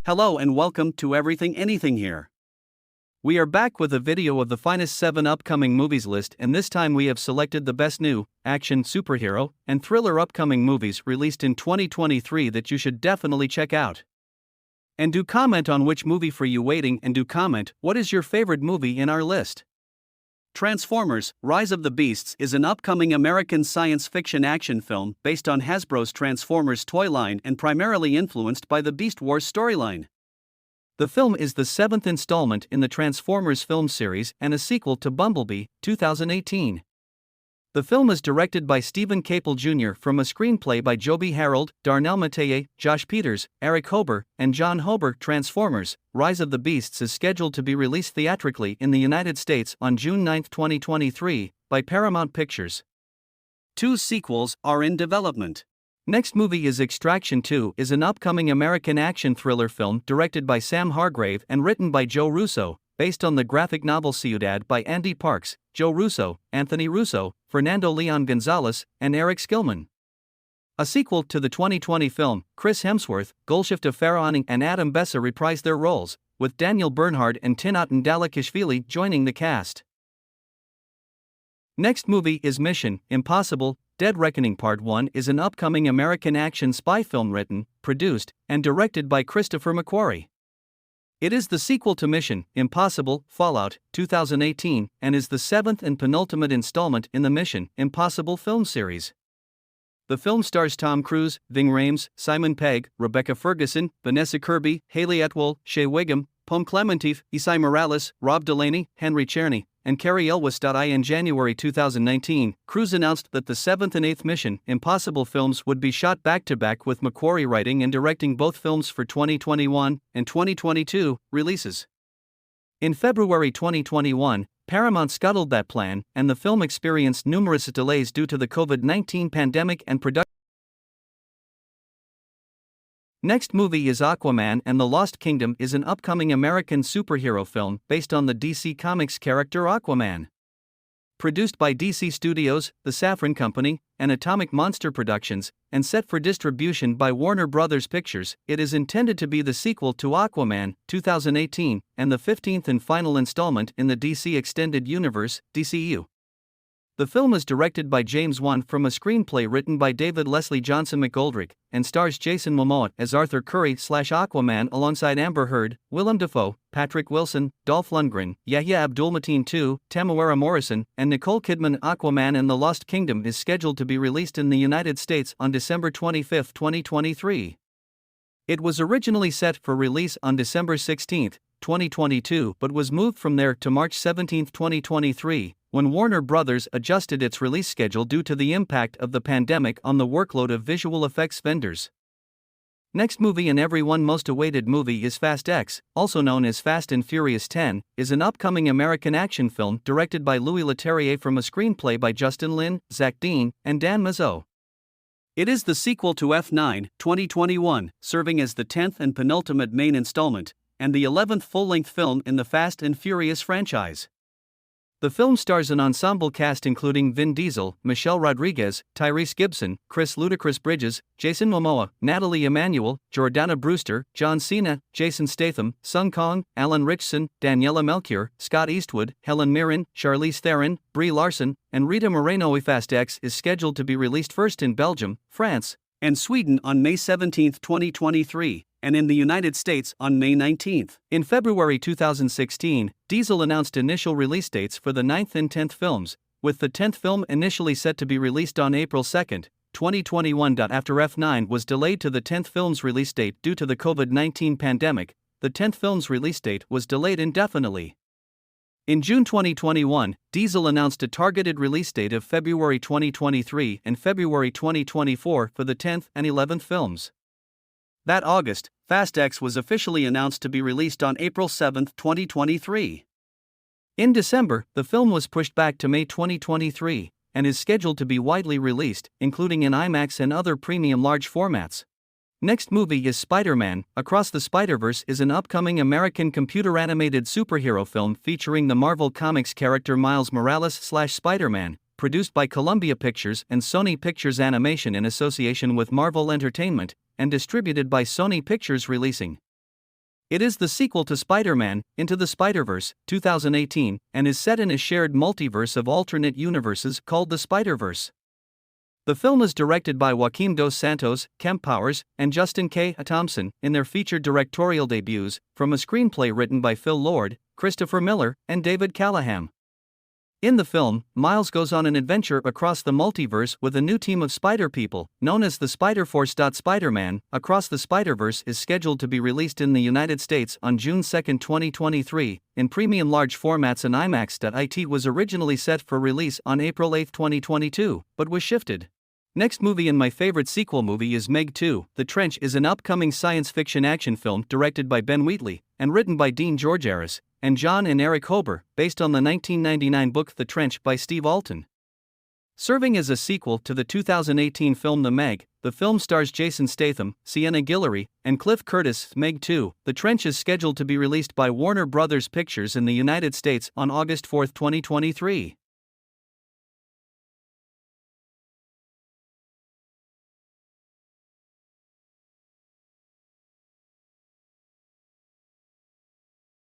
Hello and welcome to Everything Anything here. We are back with a video of the finest 7 upcoming movies list, and this time we have selected the best new, action, superhero, and thriller upcoming movies released in 2023 that you should definitely check out. And do comment on which movie for you waiting, and do comment what is your favorite movie in our list. Transformers: Rise of the Beasts is an upcoming American science fiction action film based on Hasbro's Transformers toy line and primarily influenced by the Beast Wars storyline. The film is the 7th installment in the Transformers film series and a sequel to Bumblebee, 2018. The film is directed by Stephen Capel Jr. from a screenplay by Joby Harold, Darnell Mateye, Josh Peters, Eric Hober, and John Hober. Transformers: Rise of the Beasts is scheduled to be released theatrically in the United States on June 9, 2023, by Paramount Pictures. 2 sequels are in development. Next movie is Extraction 2, is an upcoming American action thriller film directed by Sam Hargrave and written by Joe Russo, based on the graphic novel Ciudad by Andy Parks, Joe Russo, Anthony Russo, Fernando Leon Gonzalez, and Eric Skillman. A sequel to the 2020 film, Chris Hemsworth, Golshifteh Farahani, and Adam Bessa reprise their roles, with Daniel Bernhard and Tinatin Dalakishvili joining the cast. Next movie is Mission: Impossible Dead Reckoning Part 1 is an upcoming American action spy film written, produced, and directed by Christopher McQuarrie. It is the sequel to Mission: Impossible Fallout 2018 and is the 7th and penultimate installment in the Mission: Impossible film series. The film stars Tom Cruise, Ving Rhames, Simon Pegg, Rebecca Ferguson, Vanessa Kirby, Haley Atwell, Shea Wiggum, Pom Clementif, Isai Morales, Rob Delaney, Henry Czerny, and Carrie Elwes. In January 2019, Cruise announced that the 7th and 8th Mission: Impossible films would be shot back-to-back, with McQuarrie writing and directing both films for 2021 and 2022 releases. In February 2021, Paramount scuttled that plan, and the film experienced numerous delays due to the COVID-19 pandemic and production. Next movie is Aquaman and the Lost Kingdom is an upcoming American superhero film based on the DC Comics character Aquaman. Produced by DC Studios, The Safran Company, and Atomic Monster Productions, and set for distribution by Warner Bros. Pictures, it is intended to be the sequel to Aquaman, 2018, and the 15th and final installment in the DC Extended Universe, DCU. The film is directed by James Wan from a screenplay written by David Leslie Johnson McGoldrick, and stars Jason Momoa as Arthur Curry/Aquaman alongside Amber Heard, Willem Dafoe, Patrick Wilson, Dolph Lundgren, Yahya Abdul-Mateen II, Tamuera Morrison, and Nicole Kidman. Aquaman and the Lost Kingdom is scheduled to be released in the United States on December 25, 2023. It was originally set for release on December 16, 2022, but was moved from there to March 17, 2023. When Warner Bros. Adjusted its release schedule due to the impact of the pandemic on the workload of visual effects vendors. Next movie and everyone's most awaited movie is Fast X, also known as Fast and Furious 10, is an upcoming American action film directed by Louis Leterrier from a screenplay by Justin Lin, Zach Dean, and Dan Mazeau. It is the sequel to F9, 2021, serving as the 10th and penultimate main installment, and the 11th full-length film in the Fast and Furious franchise. The film stars an ensemble cast including Vin Diesel, Michelle Rodriguez, Tyrese Gibson, Chris Ludacris Bridges, Jason Momoa, Natalie Emmanuel, Jordana Brewster, John Cena, Jason Statham, Sung Kang, Alan Ritchson, Daniela Melchior, Scott Eastwood, Helen Mirren, Charlize Theron, Brie Larson, and Rita Moreno. Fast X is scheduled to be released first in Belgium, France, and Sweden on May 17, 2023. And in the United States on May 19. In February 2016, Diesel announced initial release dates for the 9th and 10th films, with the 10th film initially set to be released on April 2, 2021. After F9 was delayed to the 10th film's release date due to the COVID-19 pandemic, the 10th film's release date was delayed indefinitely. In June 2021, Diesel announced a targeted release date of February 2023 and February 2024 for the 10th and 11th films. That August, Fast X was officially announced to be released on April 7, 2023. In December, the film was pushed back to May 2023, and is scheduled to be widely released, including in IMAX and other premium large formats. Next movie is Spider-Man: Across the Spider-Verse is an upcoming American computer-animated superhero film featuring the Marvel Comics character Miles Morales/Spider-Man, produced by Columbia Pictures and Sony Pictures Animation in association with Marvel Entertainment, and distributed by Sony Pictures Releasing. It is the sequel to Spider-Man, Into the Spider-Verse, 2018, and is set in a shared multiverse of alternate universes called the Spider-Verse. The film is directed by Joaquim dos Santos, Kemp Powers, and Justin K. Thompson in their featured directorial debuts, from a screenplay written by Phil Lord, Christopher Miller, and David Callahan. In the film, Miles goes on an adventure across the multiverse with a new team of Spider People, known as the Spider-Force. Spider-Man, Across the Spider-Verse is scheduled to be released in the United States on June 2, 2023, in premium large formats and IMAX. It was originally set for release on April 8, 2022, but was shifted. Next movie in my favorite sequel movie is Meg 2. The Trench is an upcoming science fiction action film directed by Ben Wheatley and written by Dean Georgaris and John and Eric Hober, based on the 1999 book The Trench by Steve Alton. Serving as a sequel to the 2018 film The Meg, the film stars Jason Statham, Sienna Guillory, and Cliff Curtis. Meg 2, The Trench is scheduled to be released by Warner Brothers Pictures in the United States on August 4, 2023.